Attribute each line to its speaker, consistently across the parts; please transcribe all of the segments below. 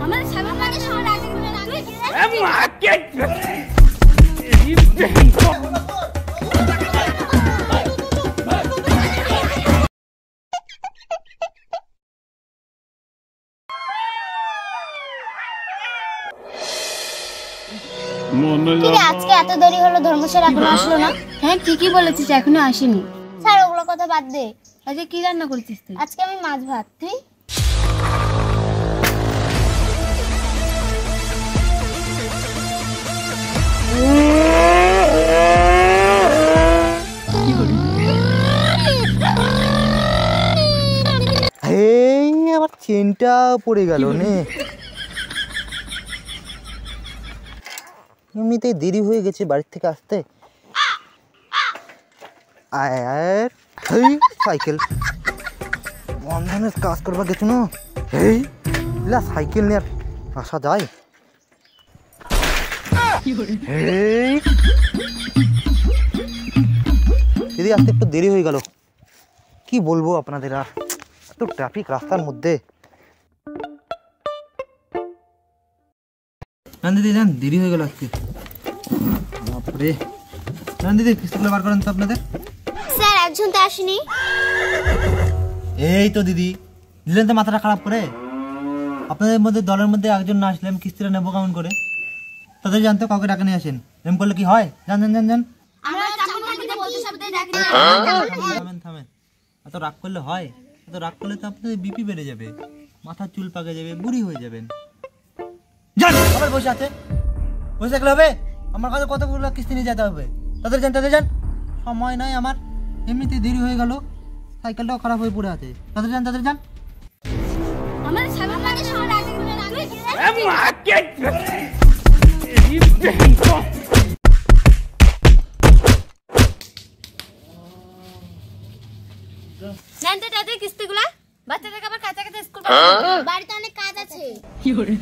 Speaker 1: আমাদের সামনে মানে শহর আগে করে রাখলে কি রে?
Speaker 2: আজকে এত দেরি হলো, ধর্মস্যার এখনো আসলো না?
Speaker 1: হ্যাঁ ঠিকই বলেছিস, এখনো আসেনি।
Speaker 2: স্যার ওগুলো কথা বাদ দে,
Speaker 1: আজকে কি রান্না করেছিস তুই?
Speaker 2: আজকে আমি মাছ ভাত। তুই?
Speaker 3: আবার চেনটা পড়ে গেল নে। এমনিতেই দেরি হয়ে গেছে বাড়ির থেকে আসতে। সাইকেল বন্ধনের কাজ করবা গেছো না? এই সাইকেল নিয়ে আসা যায়? দিদি আসতে একটু দেরি হয়ে গেল, কি বলবো আপনাদের, আর এত ট্রাফিক রাস্তার মধ্যে। দিদি যান, দেরি হয়ে গেল আজকে। বাপরে দিদি কিস্তিগুলো বার করেন তো আপনাদের।
Speaker 2: স্যার একজন তো আসেনি।
Speaker 3: এই তো দিদি দিলেন তো মাথাটা খারাপ করে। আপনাদের মধ্যে দলের মধ্যে একজন না আসলে আমি কিস্তিটা নেবো কেমন করে? তাদের জানতো কাউকে ডাকে নিয়ে আসেন, এরকম করলে কি হয়? যান যান যান যান। থামেন, এত রাগ করলে হয়? এত রাগ করলে তো আপনাদের বিপি বেড়ে যাবে, মাথার চুল পাকে যাবে, বুড়ি হয়ে যাবেন। যান, আবার বসে থাকলে হবে? আমার কাছে কতগুলো কিস্তি নিয়ে যেতে হবে। তাদের যান, সময় নাই আমার, এমনিতে দেরি হয়ে গেল, সাইকেলটাও খারাপ হয়ে পড়ে আছে। তাদের যান।
Speaker 1: আমাদের সামনে মানে শহর আগে করে রাখলে কি রে? জানতে তাদের কিস্তিগুলা বাচ্চাদেরকে আবার কাঁচা স্কুল পাঠাতে,
Speaker 2: বাড়িতে অনেক কাজ আছে।
Speaker 1: কি করে?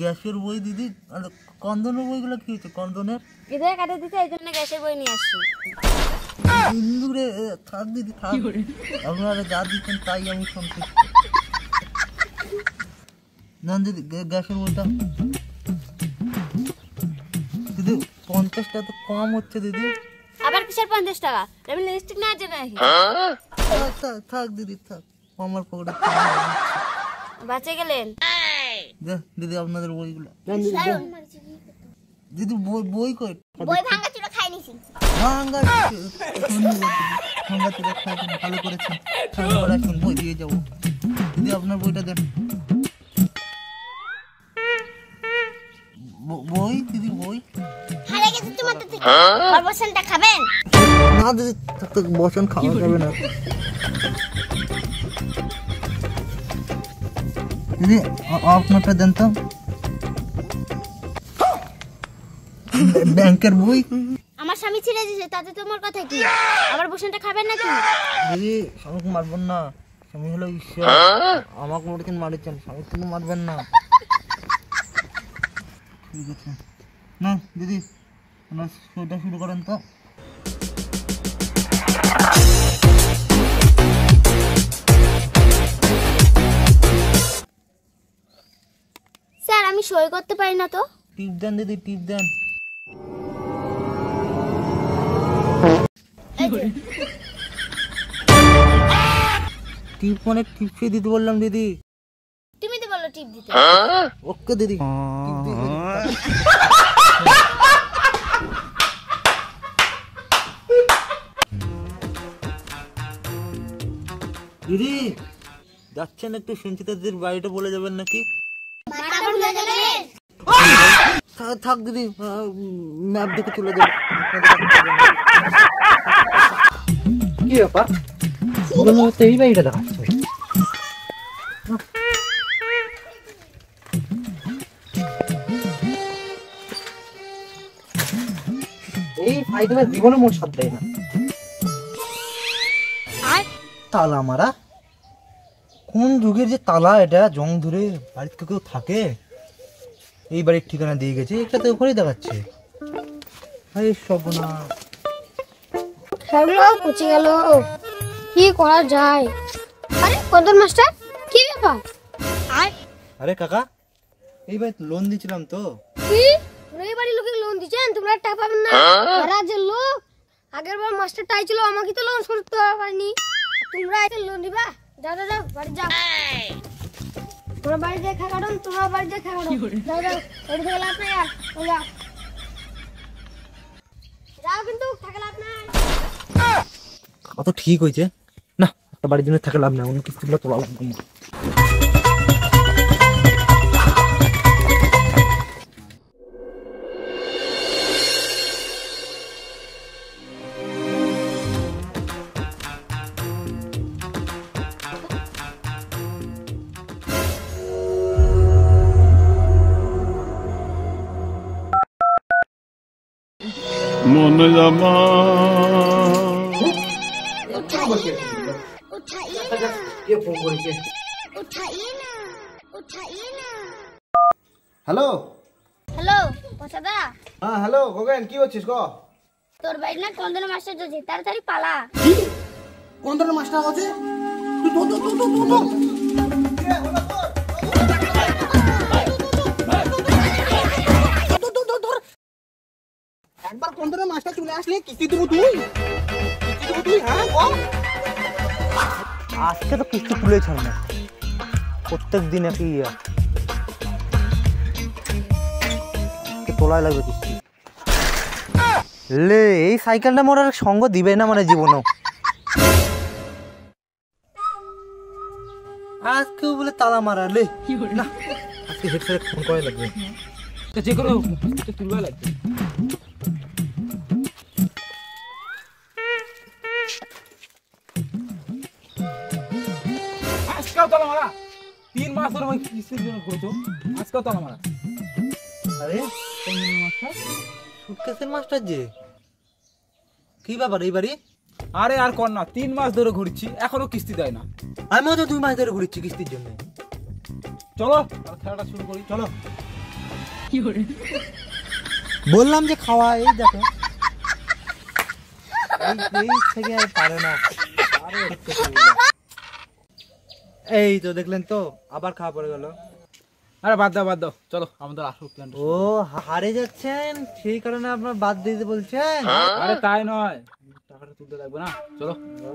Speaker 3: গ্যাসের বই দিদি, কন্দনের বইগুলো কি হচ্ছে? কন্দনের
Speaker 1: এদের কাটে দিতে এই জন্য গ্যাসের বই নিয়ে আসছি।
Speaker 3: হিন্দুরে থাক দিদি থাক, আপনারা যা দিচ্ছেন তাই আমি সন্তুষ্ট। না দিদি গ্যাসের বইটা দিদি 50 টাকা তো কম হচ্ছে দিদি।
Speaker 1: আবার কিসের 50 টাকা? আমি লিপস্টিক না জেনে রাখি।
Speaker 3: থাক দিদি থাক, আমার পকেটে
Speaker 1: বাঁচে গেলেন।
Speaker 3: দিদি আপনাদের বইগুলো দিদি, বই কই?
Speaker 2: বই ভাঙা ছিল, খাই নিছি।
Speaker 3: ভাঙা ছিল, ভালো করেছেন। বই দিয়ে যাবো দিদি, আপনার বইটা দেন। বই দিদি, বই
Speaker 2: হারিয়ে গেছে তোমার তো থেকে। আর বসনটা খাবেন
Speaker 3: না দিদি, বসন খাওয়া যাবে না দিদি, আপনারটা দেন তো। ব্যাংকের বই
Speaker 2: আমার স্বামী ছেড়ে দিয়েছে, তাতে তোমার কথা কি? আবার বসনটা খাবেন নাকি?
Speaker 3: দিদি স্বামীকে মারবেন না, স্বামী হলো ঈশ্বর, আমাকে মোটে মারিছেন, স্বামী তুমি মারবেন না। ঠিক আছে না দিদি, আপনার শোটা শুরু করেন তো।
Speaker 2: স্যার আমি সই করতে পারি না তো।
Speaker 3: টিপ দেন দিদি, টিপ দেন। টিপ মানে টিপে দিতে বললাম দিদি।
Speaker 2: তুমি তো বলো টিপ দিতে।
Speaker 3: ওকে দিদি, টিপ দিয়ে দিদি যাচ্ছেন একটু সঞ্চিতাদের বাড়িটা বলে যাবেন নাকি? থাক দিদি, ম্যাপ দেখে চলে যাবে। কি ব্যাপার, এই বাড়িটা দেখাচ্ছে? এই ভাই তোমার জীবনে মোট সাথ দেয় না। তালা মারা, কোন যুগের যে তালা এটা, জং ধরে বাড়িতে কেউ থাকে? এই বাড়ির ঠিকানা দিয়ে গেছে, এটা তো ওখানেই দেখাচ্ছে। সব না
Speaker 2: পচে গেল। কি করা যায়? আরে কদর মাস্টার, কি ব্যাপার?
Speaker 3: আরে কাকা, এইবার লোন দিয়েছিলাম তো।
Speaker 2: কি রবিবারই লোকে লোন দিচ্ছেন, তোমরা টাকা পাবেন না? রাজ্যের লোক আগের বার মাস্টার টাই ছিল, আমাকে তো লোন শোধ করতে পারিনি, তোমরা এত লোন দিবা? যাও যাও যাও বাড়ি যাও, তোমরা বাড়ি দিয়ে খা কাটুন, তোমরা বাড়ি দিয়ে খা কাটুন, যাও যাও বাড়ি থেকে লাভ নাই আর যাও যাও, কিন্তু থাকা লাভ নাই।
Speaker 3: কত ঠিক হয়েছে না, একটা বাড়ির জন্য থাকা লাভ না, অন্য কিস্তিগুলো তোলা লাগবে না।
Speaker 4: মনে জামা
Speaker 3: হ্যালো
Speaker 2: হ্যালো পছাদা,
Speaker 3: হ্যাঁ হ্যালো গগন, কি হচ্ছিস ক?
Speaker 2: তোর বাড়ি না কোন ধরনের মাস্টার যাচ্ছে, তাড়াতাড়ি পালা।
Speaker 3: কোন ধরনের মাস্টার আছে? তুই তো একবার কোন ধরনের মাস্টার চলে আসলে কিস্তি দেবো তুই? হ্যাঁ আজকে তো কিস্তি তুলে ছাড় না, প্রত্যেক দিন একই তোলাই লাগবে কিস্তি। লে এই সাইকেলটা মোর আর সঙ্গ দিবে না মানে জীবনও। আজকেও বলে তালা মারা, লে না আজকে হেড স্যার ফোন করা লাগবে, যে কোনো তুলবা লাগবে।
Speaker 5: আজকাল তালা মারা 3 মাস ধরে আমি কিস্তির জন্য করছো, আজকাল তালা মারা।
Speaker 3: আরে সুটকেসের মাস্টার যে, কি ব্যাপার এই বাড়ি?
Speaker 5: আরে আর কর না, 3 মাস ধরে ঘুরছি, এখনো কিস্তি দেয় না।
Speaker 3: আমিও তো 2 মাস ধরে ঘুরছি কিস্তির জন্য।
Speaker 5: চলো খেলাটা শুরু করি, চলো।
Speaker 3: বললাম যে খাওয়া, এই দেখো এই থেকে আর পারে না। এই তো দেখলেন তো, আবার খাওয়া পড়ে গেল।
Speaker 5: আরে বাদ দাও, চলো আমাদের আসল প্ল্যান।
Speaker 3: ও হারে যাচ্ছেন, সেই কারণে আপনার বাদ দিতে বলছেন?
Speaker 5: আরে তাই নয়, টাকাটা তুলতে লাগবে না, চলো।
Speaker 3: ও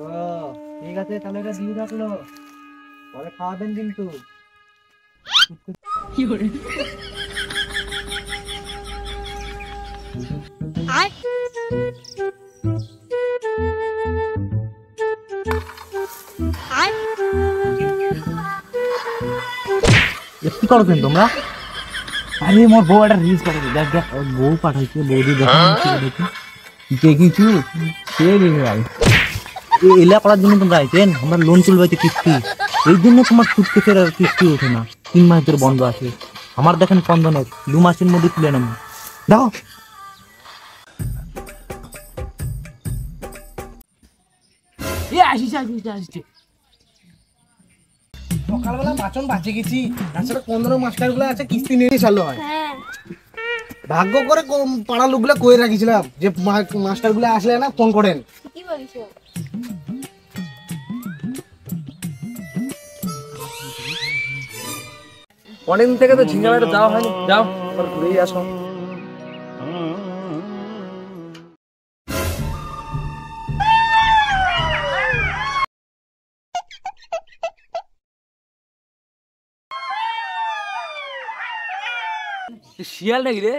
Speaker 3: ঠিক আছে, তাহলে এটা দিয়ে রাখলো, পরে খাওয়াবেন কিন্তু। কি করছেন তোমরা?
Speaker 5: আরে মোর বউ একটা রিলস পাঠাইছে, দেখ দেখ।
Speaker 3: বউ পাঠাইছে, বৌদি দেখি
Speaker 5: কিছু সে দেখে ভাই
Speaker 3: এলা করার জন্য তোমরা আইছেন? আমরা লোন তুলবাইতে কিস্তি, এই জন্য তোমার সুটকেসের আর কিস্তি ওঠে না, 3 মাস ধরে বন্ধ আছে। আমার দেখেন স্পন্দনের 2 মাসের মধ্যে তুলে নেব, দেখো।
Speaker 5: আসিছে।
Speaker 6: সকালবেলা বাচন বাঁচে গেছি, তাছাড়া 15 মাস্টার গুলো আছে কিস্তি নিয়ে চালু হয়।
Speaker 2: হ্যাঁ
Speaker 6: ভাগ্য করে পাড়া লোকগুলো কয়ে রাখিছিলাম যে মাস্টার গুলো আসলে না ফোন করেন।
Speaker 2: কি বলছো?
Speaker 5: অনেকদিন থেকে তো ঝিঙ্গা মেরে যাওয়া হয়নি, যাও ঘুরেই আসো। শিয়াল নাকি রে?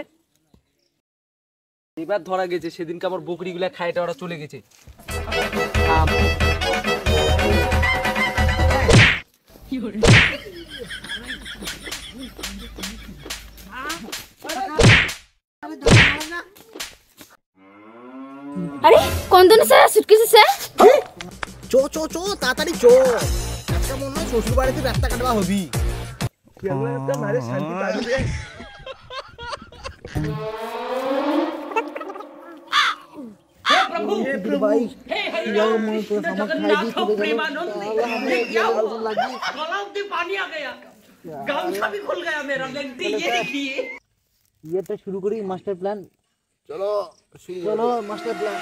Speaker 5: এবার ধরা গেছে, সেদিনকে আমার বকরি গুলা খাইটা ওরা চলে গেছে।
Speaker 1: আরে কোন দিন স্যার সুটকেস স্যার?
Speaker 6: চো তাড়াতাড়ি চো, একটা মনে হয় শ্বশুর বাড়িতে রাস্তা কাটবা হবি।
Speaker 3: শুরু করি মাস্টার প্ল্যান। চলো মাস্টার প্ল্যান।